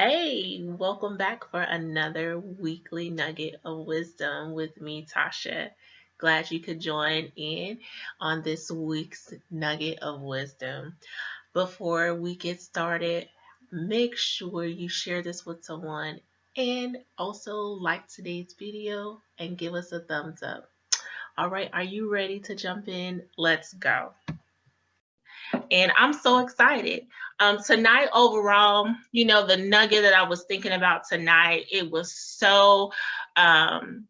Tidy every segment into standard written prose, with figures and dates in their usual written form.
Hey, welcome back for another weekly nugget of wisdom with me, Tasha. Glad you could join in on this week's nugget of wisdom. Before we get started, make sure you share this with someone and also like today's video and give us a thumbs up. All right, are you ready to jump in? Let's go. And I'm so excited. Tonight, overall, the nugget that I was thinking about tonight, um,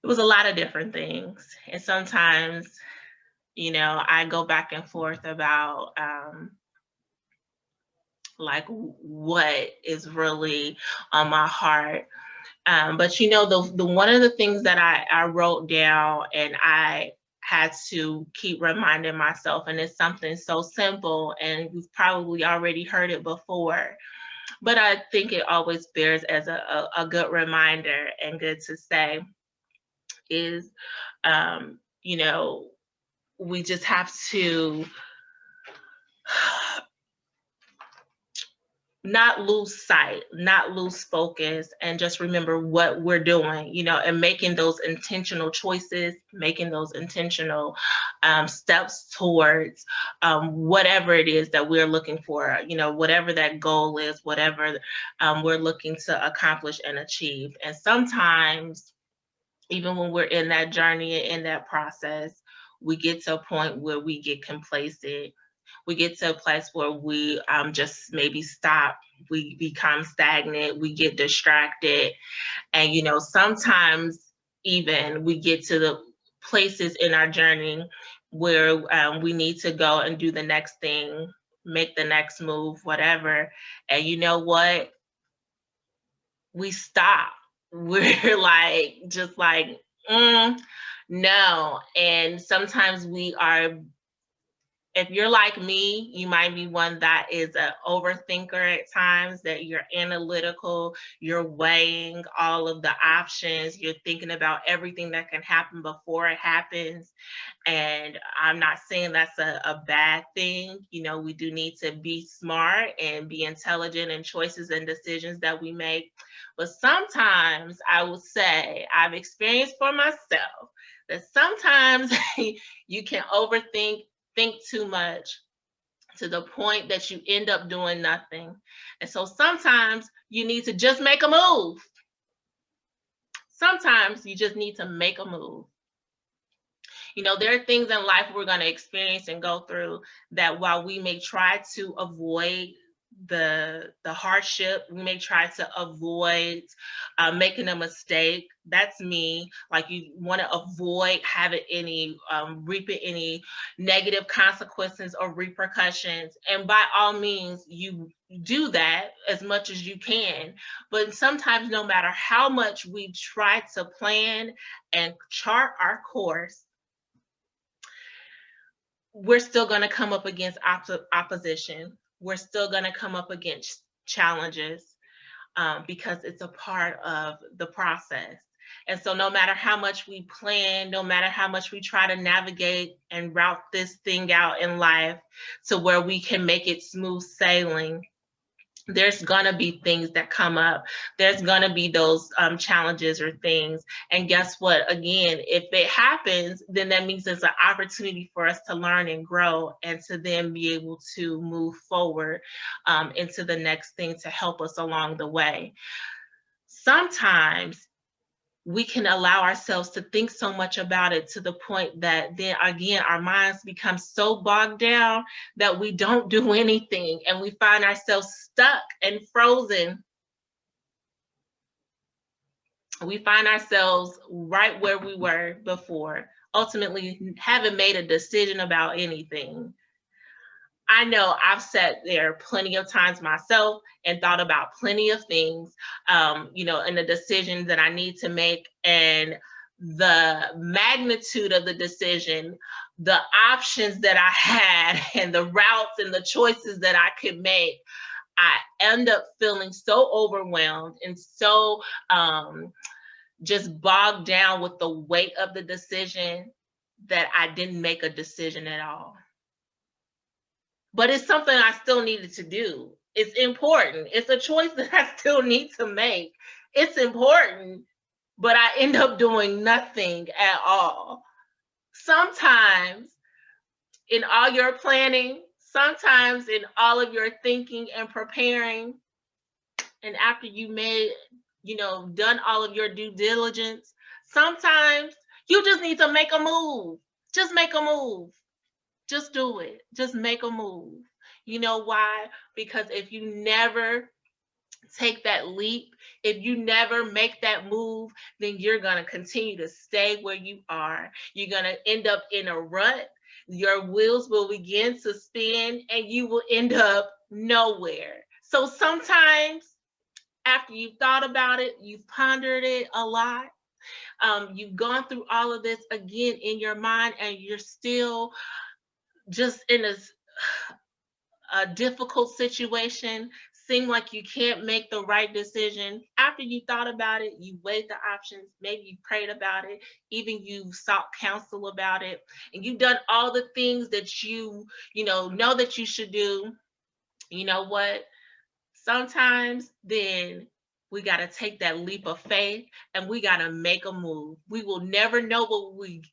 it was a lot of different things. And sometimes, I go back and forth about like what is really on my heart. But the one of the things that I wrote down and I had to keep reminding myself, and it's something so simple, and you've probably already heard it before, but I think it always bears as a good reminder and good to say is, um, you know, we just have to not lose sight, not lose focus, and just remember what we're doing, and making those intentional choices, making those intentional steps towards whatever it is that we're looking for, whatever that goal is, whatever we're looking to accomplish and achieve. And sometimes, even when we're in that journey and in that process, we get to a point where we get complacent. We get to a place where we just maybe stop. We become stagnant. We get distracted. And, sometimes even we get to the places in our journey where we need to go and do the next thing, make the next move, whatever. And you know what? We stop. We're like, just like, no. And sometimes we are, if you're like me, you might be one that is an overthinker at times, that you're analytical, you're weighing all of the options, you're thinking about everything that can happen before it happens. And I'm not saying that's a bad thing. We do need to be smart and be intelligent in choices and decisions that we make. But sometimes I would say I've experienced for myself that sometimes you can overthink, think too much to the point that you end up doing nothing. And so sometimes you need to just make a move. Sometimes you just need to make a move. There are things in life we're going to experience and go through that while we may try to avoid the hardship, we may try to avoid making a mistake. That's me. Like, you want to avoid having any reaping any negative consequences or repercussions, and by all means you do that as much as you can. But sometimes, no matter how much we try to plan and chart our course, we're still going to come up against opposition. We're still going to come up against challenges, because it's a part of the process. And so, no matter how much we plan, no matter how much we try to navigate and route this thing out in life to where we can make it smooth sailing, there's gonna be things that come up. There's gonna be those challenges or things. And guess what? Again, if it happens, then that means there's an opportunity for us to learn and grow, and to then be able to move forward into the next thing to help us along the way. Sometimes we can allow ourselves to think so much about it to the point that then again our minds become so bogged down that we don't do anything, and we find ourselves stuck and frozen. We find ourselves right where we were before, ultimately haven't made a decision about anything. I know I've sat there plenty of times myself and thought about plenty of things, and the decisions that I need to make, and the magnitude of the decision, the options that I had, and the routes and the choices that I could make. I end up feeling so overwhelmed and so just bogged down with the weight of the decision that I didn't make a decision at all. but it's something I still needed to do. It's important. It's a choice that I still need to make. It's important, but I end up doing nothing at all. Sometimes in all your planning, sometimes in all of your thinking and preparing, and after you made, done all of your due diligence, sometimes you just need to make a move. Just make a move. Just do it. Just make a move. You know why? Because if you never take that leap, if you never make that move, then you're going to continue to stay where you are. You're going to end up in a rut. Your wheels will begin to spin and you will end up nowhere. So sometimes after you've thought about it, you've pondered it a lot, you've gone through all of this again in your mind, and you're still just in a difficult situation, seem like you can't make the right decision. After you thought about it, you weighed the options, maybe you prayed about it, even you sought counsel about it, and you've done all the things that you know that you should do. You know what? Sometimes then we got to take that leap of faith and we got to make a move. We will never know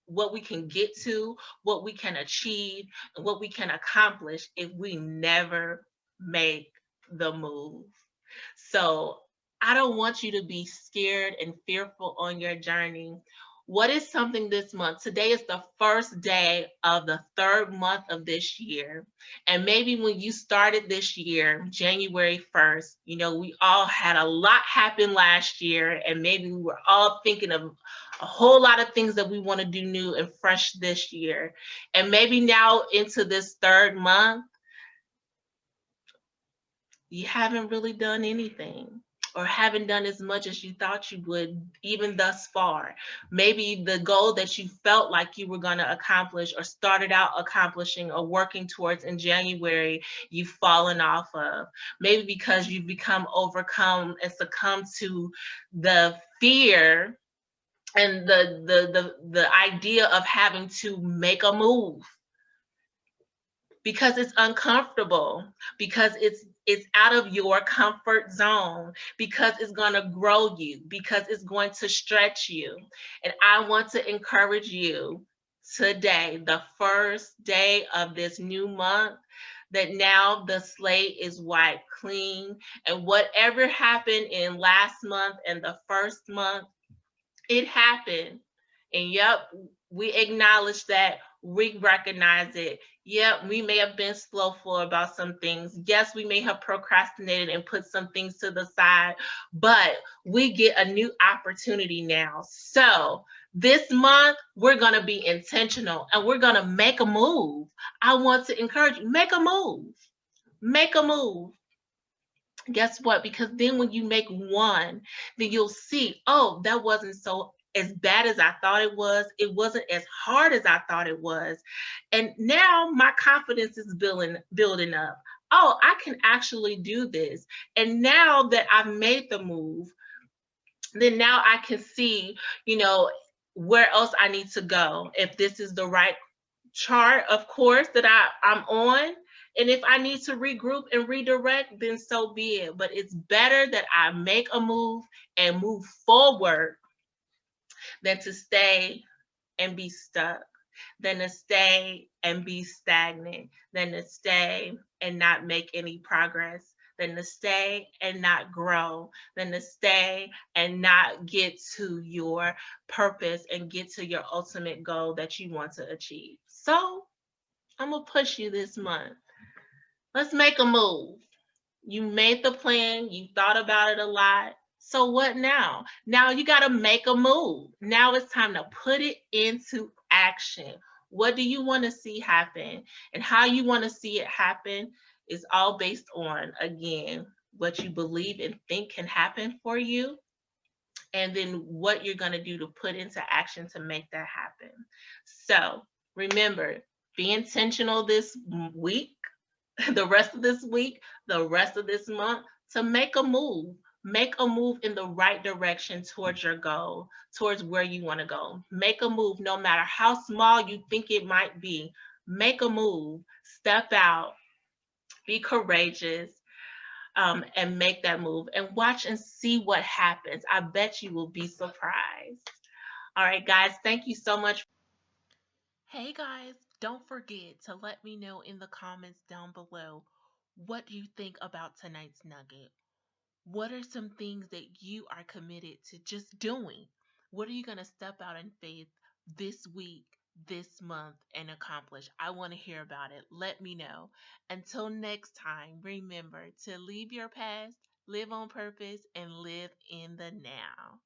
what we can get to, what we can achieve, and what we can accomplish if we never make the move. So I don't want you to be scared and fearful on your journey. What is something this month? Today is the first day of the third month of this year. And maybe when you started this year, January 1st, we all had a lot happen last year. And maybe we were all thinking of a whole lot of things that we want to do new and fresh this year. And maybe now into this third month, you haven't really done anything or haven't done as much as you thought you would, even thus far. Maybe the goal that you felt like you were going to accomplish or started out accomplishing or working towards in January, you've fallen off of. Maybe because you've become overcome and succumbed to the fear and the idea of having to make a move because it's uncomfortable, because it's out of your comfort zone, because it's going to grow you, because it's going to stretch you. And I want to encourage you today, the first day of this new month, that now the slate is wiped clean, and whatever happened in last month and the first month, it happened. And yep, we acknowledge that, we recognize it. Yep, we may have been slowful about some things. Yes, we may have procrastinated and put some things to the side, but we get a new opportunity now. So this month, we're going to be intentional and we're going to make a move. I want to encourage you, make a move. Make a move. Guess what? Because then when you make one, then you'll see, oh, that wasn't so as bad as I thought it was. It wasn't as hard as I thought it was. And now my confidence is building up. Oh, I can actually do this. And now that I've made the move, then now I can see, where else I need to go. If this is the right chart, of course, that I'm on. And if I need to regroup and redirect, then so be it. But it's better that I make a move and move forward than to stay and be stuck, than to stay and be stagnant, than to stay and not make any progress, than to stay and not grow, than to stay and not get to your purpose and get to your ultimate goal that you want to achieve. So I'm going to push you this month. Let's make a move. You made the plan, you thought about it a lot. So what now? Now you got to make a move. Now it's time to put it into action. What do you want to see happen? And how you want to see it happen is all based on, again, what you believe and think can happen for you, and then what you're going to do to put into action to make that happen. So remember, be intentional this week, the rest of this week, the rest of this month, to make a move. Make a move in the right direction towards your goal, towards where you want to go. Make a move no matter how small you think it might be. Make a move. Step out be courageous, and make that move and watch and see what happens. I bet you will be surprised. All right, guys, thank you so much. Hey guys, don't forget to let me know in the comments down below, what do you think about tonight's nugget? What are some things that you are committed to just doing? What are you going to step out in faith this week, this month, and accomplish? I want to hear about it. Let me know. Until next time, remember to leave your past, live on purpose, and live in the now.